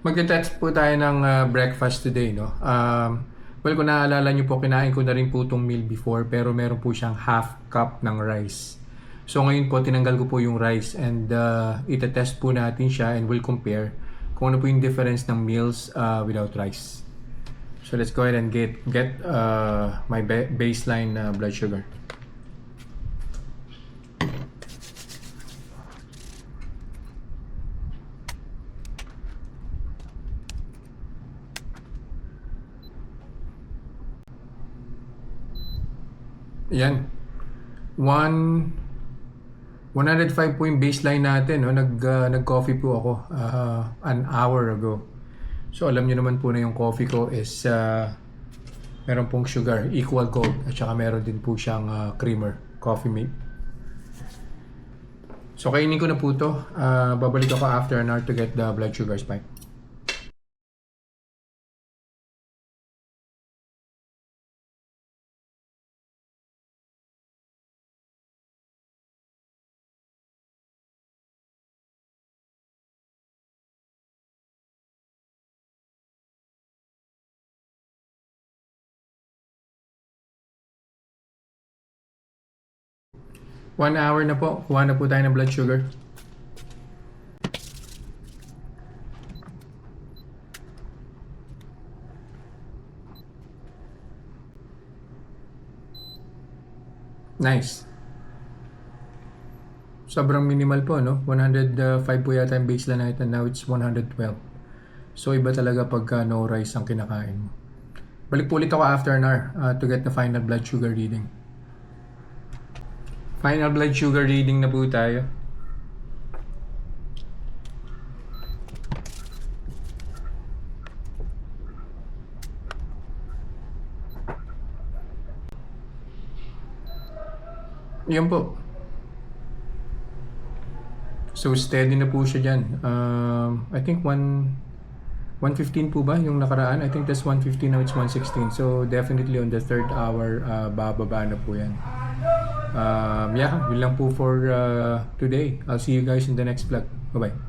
Magte-test po tayo ng breakfast today, no? Well, kung naaalala nyo po, kinain ko na rin po itong meal before, pero meron po siyang half cup ng rice. So ngayon po, tinanggal ko po yung rice and itetest po natin siya and we'll compare kung ano po yung difference ng meals without rice. So let's go ahead and get my baseline blood sugar. Yan. 105 po yung baseline natin, no? Nag-coffee po ako an hour ago. So alam niyo naman po na yung coffee ko is meron pong sugar, equal gold, at saka meron din po siyang creamer, coffee mate. So kainin ko na po to. Babalik ako after an hour to get the blood sugar spike. One hour na po. Kuha na po tayo ng blood sugar. Nice. Sobrang minimal po, no? 105 po yata yung baseline natin. Now it's 112. So iba talaga pagka no rice ang kinakain mo. Balik po ulit ako after an hour to get the final blood sugar reading. Final blood sugar reading na po tayo. Yan po. So steady na po siya dyan. I think 115 po ba yung nakaraan? I think that's 115, now it's 116. So definitely on the third hour, bababa na po yan. Yeah, yun lang po for today. I'll see you guys in the next vlog. Bye-bye.